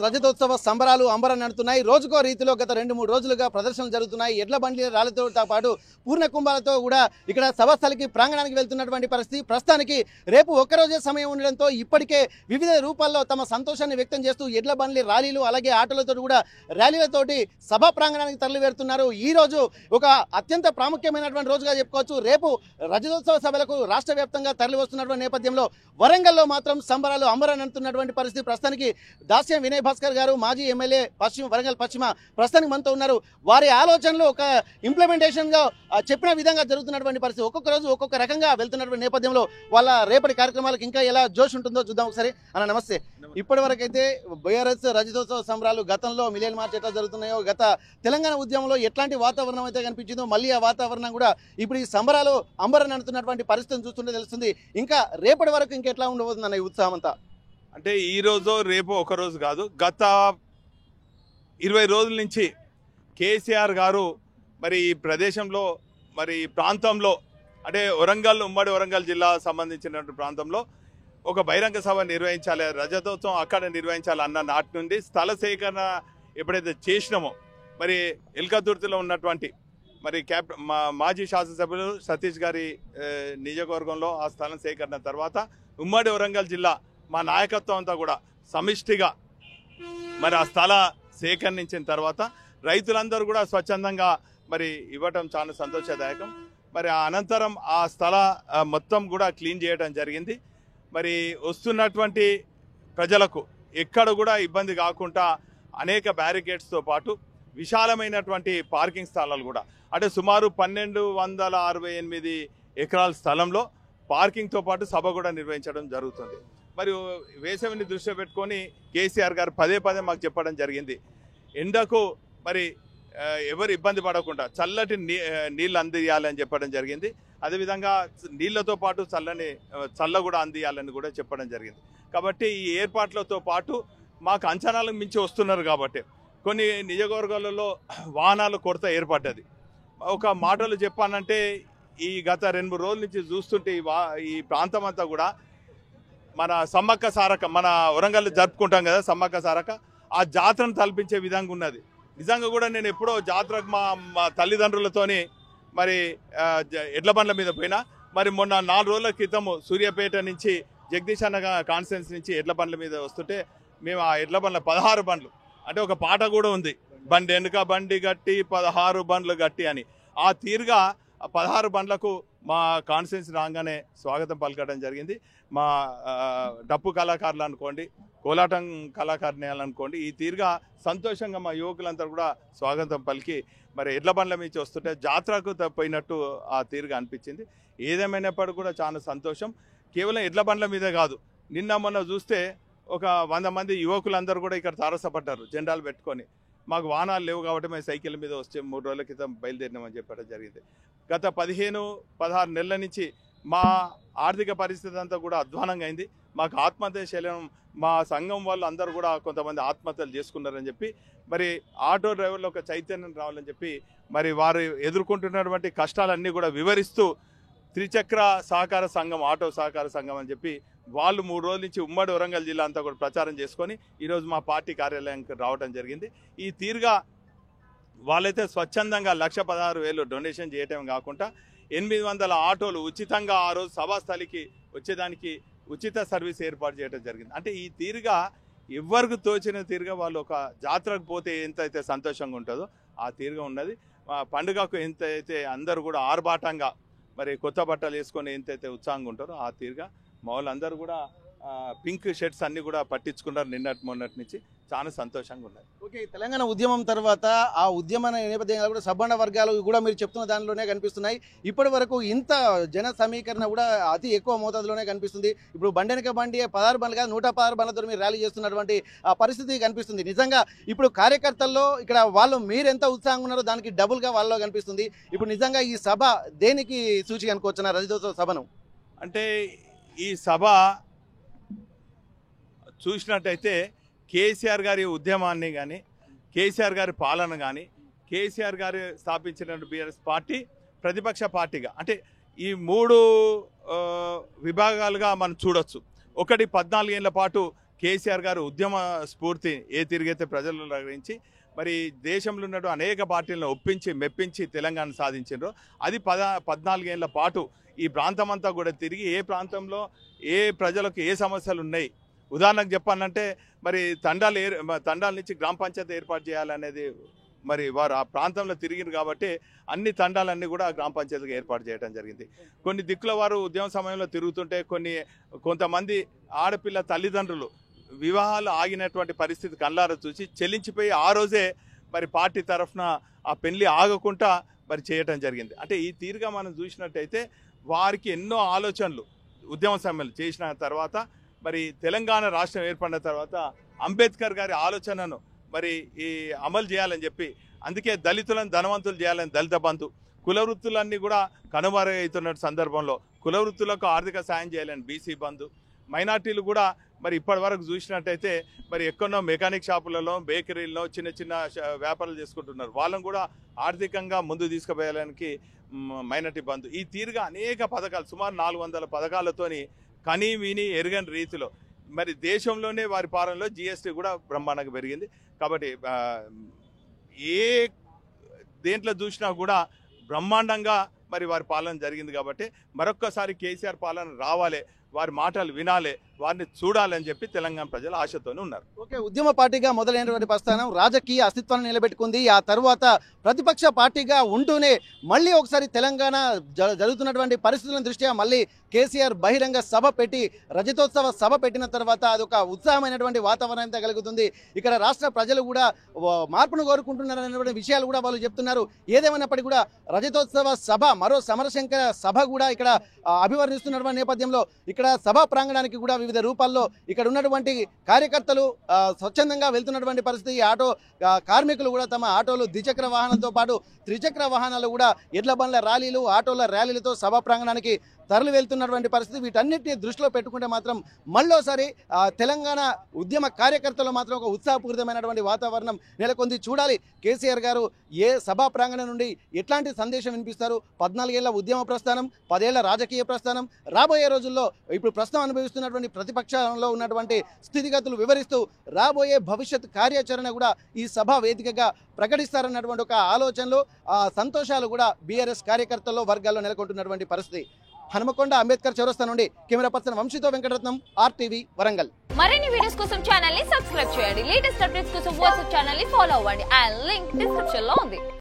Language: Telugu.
రజతోత్సవ సంబరాలు అంబరాన్ని నడుతున్నాయి. రోజుకో రీతిలో గత 2-3 రోజులుగా ప్రదర్శనలు జరుగుతున్నాయి. ఎడ్ల బండి రాళ్లతో పాటు పూర్ణ కుంభాలతో కూడా ఇక్కడ సభస్థలికి ప్రాంగణానికి వెళ్తున్నటువంటి పరిస్థితి. ప్రస్తుతానికి రేపు ఒక్కరోజే సమయం ఉండడంతో ఇప్పటికే వివిధ రూపాల్లో తమ సంతోషాన్ని వ్యక్తం చేస్తూ ఎడ్ల బండ్ల ర్యాలీలు అలాగే ఆటోలతో కూడా ర్యాలీలతోటి సభా ప్రాంగణానికి తరలి వెళ్తున్నారు. ఈ రోజు ఒక అత్యంత ప్రాముఖ్యమైనటువంటి రోజుగా చెప్పుకోవచ్చు. రేపు రజతోత్సవ సభలకు రాష్ట్ర వ్యాప్తంగా తరలి వస్తున్నటువంటి నేపథ్యంలో వరంగల్లో మాత్రం సంబరాలు అంబరాన్ని నడుతున్నటువంటి పరిస్థితి. ప్రస్తుతానికి దాస్యం వినయ్ భాస్కర్ గారు మాజీ ఎమ్మెల్యే వరంగల్ పశ్చిమ ప్రస్తుతానికి మనతో ఉన్నారు. వారి ఆలోచనలు ఒక ఇంప్లిమెంటేషన్ గా చెప్పిన విధంగా జరుగుతున్నటువంటి పరిస్థితి. ఒక్కొక్క రోజు ఒక్కొక్క రకంగా వెళ్తున్నటువంటి నేపథ్యంలో వాళ్ళ రేపటి కార్యక్రమాలకు ఇంకా ఎలా జోష్ ఉంటుందో చూద్దాం ఒకసారి. అన్న నమస్తే. ఇప్పటి వరకు అయితే బీఆర్ఎస్ రజతోత్సవ సంబరాలు గతంలో మిలియన్ మార్చ్ ఎట్లా జరుగుతున్నాయో, గత తెలంగాణ ఉద్యమంలో ఎట్లాంటి వాతావరణం అయితే కనిపించిందో మళ్ళీ ఆ వాతావరణం కూడా ఇప్పుడు ఈ సంబరాలు అంబరాన్ని నడుతున్నటువంటి పరిస్థితిని చూస్తుంటే తెలుస్తుంది. ఇంకా రేపటి వరకు ఇంకెట్లా ఉండబోతుందన్న ఈ ఉత్సాహం అంతా? అంటే ఈ రోజు రేపు ఒక రోజు కాదు, గత 20 రోజుల నుంచి కేసీఆర్ గారు మరి ఈ ప్రదేశంలో మరి ఈ ప్రాంతంలో అంటే ఉమ్మడి వరంగల్ జిల్లా సంబంధించినటువంటి ప్రాంతంలో ఒక బహిరంగ సభ నిర్వహించాలి, రజతోత్సవం అక్కడ నిర్వహించాలి అన్న నాటి నుండి స్థల సేకరణ ఎప్పుడైతే చేసినామో మరి ఎల్కతుర్తిలో ఉన్నటువంటి మరి మాజీ శాసనసభ్యులు సతీష్ గారి నియోజకవర్గంలో ఆ స్థలం సేకరణ తర్వాత ఉమ్మడి వరంగల్ జిల్లా మా నాయకత్వం అంతా కూడా సమిష్టిగా మరి ఆ స్థల సేకరించిన తర్వాత రైతులందరూ కూడా స్వచ్ఛందంగా మరి ఇవ్వటం చాలా సంతోషదాయకం. మరి అనంతరం ఆ స్థల మొత్తం కూడా క్లీన్ చేయడం జరిగింది. మరి వస్తున్నటువంటి ప్రజలకు ఎక్కడ కూడా ఇబ్బంది కాకుండా అనేక బ్యారికేడ్స్తో పాటు విశాలమైనటువంటి పార్కింగ్ స్థలాలు కూడా అంటే సుమారు 1268 ఎకరాల స్థలంలో పార్కింగ్తో పాటు సభ కూడా నిర్వహించడం జరుగుతుంది. మరి వేసవిని దృష్టిలో పెట్టుకొని కేసీఆర్ గారు పదే మాకు చెప్పడం జరిగింది, ఎండకు మరి ఎవరు ఇబ్బంది పడకుండా చల్లటి నీళ్ళు అందియాలని చెప్పడం జరిగింది. అదేవిధంగా నీళ్లతో పాటు చల్ల కూడా అందియాలని కూడా చెప్పడం జరిగింది. కాబట్టి ఈ ఏర్పాట్లతో పాటు మాకు అంచనాలకు మించి వస్తున్నారు కాబట్టి కొన్ని నియోజకవర్గాలలో వాహనాల కొరత ఏర్పడ్డది. ఒక మాటలు చెప్పానంటే ఈ గత 2-3 రోజుల నుంచి చూస్తుంటే ఈ ప్రాంతం అంతా కూడా మన సమ్మక్క సారక్క మన వరంగల్ జరుపుకుంటాం కదా సమ్మక్క సారక్క, ఆ జాతరను తలపించే విధంగా ఉన్నది. నిజంగా కూడా నేను ఎప్పుడో జాతరకు మా తల్లిదండ్రులతోని మరి ఎడ్ల బండ్ల మీద పోయినా. మరి మొన్న 4 రోజుల క్రితము సూర్యాపేట నుంచి జగదీష్ అన్న కాన్స్టిట్యున్సీ నుంచి ఎడ్ల బండ్ల మీద వస్తుంటే మేము ఆ ఎడ్ల బండ్ల 16 బండ్లు అంటే ఒక పాట కూడా ఉంది, బండి వెనుక బండి గట్టి 16 బండ్లు గట్టి అని. ఆ తీరుగా 16 బండ్లకు మా కాన్స్టిట్యున్సీ రాగానే స్వాగతం పలకడం జరిగింది. మా డప్పు కళాకారులు అనుకోండి, కోలాటం కళాకారుని అనుకోండి, ఈ తీరుగా సంతోషంగా మా యువకులంతా కూడా స్వాగతం పలికి మరి ఎడ్ల బండ్ల మీద వస్తుంటే జాతరకు పోయినట్టు ఆ తీరుగా అనిపించింది. ఏదేమైనప్పుడు కూడా చాలా సంతోషం. కేవలం ఎడ్ల బండ్ల మీదే కాదు, నిన్న మొన్న చూస్తే ఒక 100 మంది యువకులందరూ కూడా ఇక్కడ తారసపడ్డారు జెండాలు పెట్టుకొని. మాకు వాహనాలు లేవు కాబట్టి మేము సైకిల్ మీద వస్తే 3 రోజుల క్రితం బయలుదేరినామని చెప్పడం జరిగింది. గత 15-16 నెలల నుంచి మా ఆర్థిక పరిస్థితి అంతా కూడా అధ్వానంగా అయింది. మాకు ఆత్మహత్య శైలం మా సంఘం వాళ్ళు అందరూ కూడా కొంతమంది ఆత్మహత్యలు చేసుకున్నారని చెప్పి మరి ఆటో డ్రైవర్లు ఒక చైతన్యం రావాలని చెప్పి మరి వారు ఎదుర్కొంటున్నటువంటి కష్టాలన్నీ కూడా వివరిస్తూ త్రిచక్ర సహకార సంఘం ఆటో సహకార సంఘం అని చెప్పి వాళ్ళు 3 రోజుల నుంచి ఉమ్మడి వరంగల్ జిల్లా అంతా కూడా ప్రచారం చేసుకొని ఈరోజు మా పార్టీ కార్యాలయానికి రావడం జరిగింది. ఈ తీరుగా వాళ్ళైతే స్వచ్ఛందంగా 1,16,000 డొనేషన్ చేయటం కాకుండా 800 ఆటోలు ఉచితంగా ఆ రోజు సభాస్థలికి వచ్చేదానికి ఉచిత సర్వీస్ ఏర్పాటు చేయడం జరిగింది. అంటే ఈ తీరుగా ఎవరికి తోచిన తీరుగా వాళ్ళు ఒక జాతరకు పోతే ఎంతైతే సంతోషంగా ఉంటుందో ఆ తీరుగా ఉన్నది. పండుగకు ఎంతైతే అందరూ కూడా ఆర్భాటంగా మరి కొత్త బట్టలు వేసుకొని ఎంతైతే ఉత్సాహంగా ఉంటారో ఆ తీరుగా మా వాళ్ళందరూ కూడా పింక్ షర్ట్స్ అన్ని కూడా పట్టించుకున్నారు మొన్నటి నుంచి. చాలా సంతోషంగా ఉన్నది. ఓకే, తెలంగాణ ఉద్యమం తర్వాత ఆ ఉద్యమ నేపథ్యంగా కూడా సబ్బండ వర్గాలు కూడా మీరు చెప్తున్న దానిలోనే కనిపిస్తున్నాయి. ఇప్పటి వరకు ఇంత జన సమీకరణ కూడా అతి ఎక్కువ మోతాదులోనే కనిపిస్తుంది. ఇప్పుడు బండెనక బండి 16 బండ్లు కాదు 116 బండ్లతో మీరు ర్యాలీ చేస్తున్నటువంటి పరిస్థితి కనిపిస్తుంది. నిజంగా ఇప్పుడు కార్యకర్తల్లో ఇక్కడ వాళ్ళు మీరు ఎంత ఉత్సాహంగా ఉన్నారో దానికి డబుల్గా వాళ్ళలో కనిపిస్తుంది. ఇప్పుడు నిజంగా ఈ సభ దేనికి సూచిక అనుకోవచ్చున్న రజతోత్సవ సభను? అంటే ఈ సభ చూసినట్టయితే కేసీఆర్ గారి ఉద్యమాన్ని కానీ కేసీఆర్ గారి పాలన కానీ కేసీఆర్ గారు స్థాపించిన బీఆర్ఎస్ పార్టీ ప్రతిపక్ష పార్టీగా అంటే ఈ 3 విభాగాలుగా మనం చూడొచ్చు. ఒకటి 14 ఏళ్ల పాటు కేసీఆర్ గారు ఉద్యమ స్ఫూర్తి ఏ తిరిగైతే ప్రజల్లో గ్రహించి మరి దేశంలో ఉన్నట్టు అనేక పార్టీలను ఒప్పించి మెప్పించి తెలంగాణ సాధించారో అది 14 ఏళ్ల పాటు ఈ ప్రాంతం అంతా కూడా తిరిగి ఏ ప్రాంతంలో ఏ ప్రజలకు ఏ సమస్యలు ఉన్నాయి, ఉదాహరణకు చెప్పాలంటే మరి తండాల నుంచి గ్రామ పంచాయతీ ఏర్పాటు చేయాలనేది మరి వారు ఆ ప్రాంతంలో తిరిగిరు కాబట్టి అన్ని తండాలన్నీ కూడా గ్రామ పంచాయతీగా ఏర్పాటు చేయడం జరిగింది. కొన్ని దిక్కుల వారు ఉద్యమ సమయంలో తిరుగుతుంటే కొంతమంది ఆడపిల్ల తల్లిదండ్రులు వివాహాలు ఆగినటువంటి పరిస్థితి కళ్ళారా చూసి చెల్లించిపోయి ఆ రోజే మరి పార్టీ తరఫున ఆ పెళ్లి ఆగకుండా మరి చేయటం జరిగింది. అంటే ఈ తీరుగా మనం చూసినట్టయితే వారికి ఎన్నో ఆలోచనలు ఉద్యమ సమయంలో చేసిన తర్వాత మరి తెలంగాణ రాష్ట్రం ఏర్పడిన తర్వాత అంబేద్కర్ గారి ఆలోచనను మరి ఈ అమలు చేయాలని చెప్పి అందుకే దళితులను ధనవంతులు చేయాలని దళిత బంధు, కుల వృత్తులన్నీ కూడా కనుమరుగవుతున్న సందర్భంలో కుల వృత్తులకు ఆర్థిక సాయం చేయాలని బీసీ బంధు, మైనార్టీలు కూడా మరి ఇప్పటి వరకు చూసినట్టయితే మరి ఎక్కడో మెకానిక్ షాపులలో బేకరీల్లో చిన్న చిన్న వ్యాపారాలు చేసుకుంటున్నారు, వాళ్ళని కూడా ఆర్థికంగా ముందు తీసుకుపోయడానికి మైనార్టీ బంధు. ఈ తీరుగా అనేక పథకాలు సుమారు 400 పథకాలతోని కనీ విని ఎరగని రీతిలో మరి దేశంలోనే వారి పాలనలో జీఎస్టీ కూడా బ్రహ్మాండంగా పెరిగింది. కాబట్టి ఏ దేంట్లో చూసినా కూడా బ్రహ్మాండంగా మరి వారి పాలన జరిగింది. కాబట్టి మరొక్కసారి కేసీఆర్ పాలన రావాలి, వారి మాటలు వినాలి, వారిని చూడాలని చెప్పి తెలంగాణ ప్రజలు ఆశతోనే ఉన్నారు. ఓకే, ఉద్యమ పార్టీగా మొదలైనటువంటి ప్రస్థానం రాజకీయ అస్తిత్వాన్ని నిలబెట్టుకుంది. ఆ తర్వాత ప్రతిపక్ష పార్టీగా ఉంటూనే మళ్ళీ ఒకసారి తెలంగాణ జరుగుతున్నటువంటి పరిస్థితుల దృష్ట్యా మళ్ళీ కేసీఆర్ బహిరంగ సభ పెట్టి రజతోత్సవ సభ పెట్టిన తర్వాత అదొక ఉత్సాహమైనటువంటి వాతావరణం కలుగుతుంది. ఇక్కడ రాష్ట్ర ప్రజలు కూడా మార్పును కోరుకుంటున్నారు అనేటువంటి విషయాలు కూడా వాళ్ళు చెప్తున్నారు. ఏదేమైనప్పటికీ కూడా రజతోత్సవ సభ మరో సమరశంకర సభ కూడా ఇక్కడ అభివర్ణిస్తున్నటువంటి నేపథ్యంలో ఇక్కడ సభా ప్రాంగణానికి కూడా వివిధ రూపాల్లో ఇక్కడ ఉన్నటువంటి కార్యకర్తలు స్వచ్ఛందంగా వెళ్తున్నటువంటి పరిస్థితి. ఆటో కార్మికులు కూడా తమ ఆటోలు ద్విచక్ర వాహనాలతో పాటు త్రిచక్ర వాహనాలు కూడా ఎడ్ల బండ్ల ర్యాలీలు ఆటోల ర్యాలీలతో సభా ప్రాంగణానికి తరలి వెళ్తున్నటువంటి పరిస్థితి. వీటన్నిటిని దృష్టిలో పెట్టుకుంటే మాత్రం మళ్ళోసారి తెలంగాణ ఉద్యమ కార్యకర్తలు మాత్రం ఒక ఉత్సాహపూరితమైనటువంటి వాతావరణం నెలకొంది. చూడాలి కేసీఆర్ గారు ఏ సభా ప్రాంగణం నుండి ఎట్లాంటి సందేశం వినిపిస్తారు. 14 ఏళ్ల ఉద్యమ ప్రస్థానం, 10 ఏళ్ల రాజకీయ ప్రస్థానం, రాబోయే రోజుల్లో ఇప్పుడు ప్రస్తుతం అనుభవిస్తున్నటువంటి ప్రతిపక్షంలో ఉన్నటువంటి స్థితిగతులు వివరిస్తూ రాబోయే భవిష్యత్ కార్యాచరణ కూడా ఈ సభ వేదికగా ప్రకటిస్తారన్నటువంటి ఒక ఆలోచనలు సంతోషాలు కూడా బీఆర్ఎస్ కార్యకర్తల్లో వర్గాల్లో నెలకొంటున్నటువంటి పరిస్థితి. హనుమకొండ అంబేద్కర్ చౌరస్తా నుండి కెమెరా పర్సన్ వంశీతో వెంకటరత్నం, RTV వరంగల్. మరిన్ని వీడియోస్ కోసం ఛానల్ ని సబ్స్క్రైబ్ చేయండి. లేటెస్ట్ అప్డేట్స్ కోసం వాట్సాప్ ఛానల్ ని ఫాలో అవ్వండి. ఆ లింక్ డిస్క్రిప్షన్ లో ఉంది.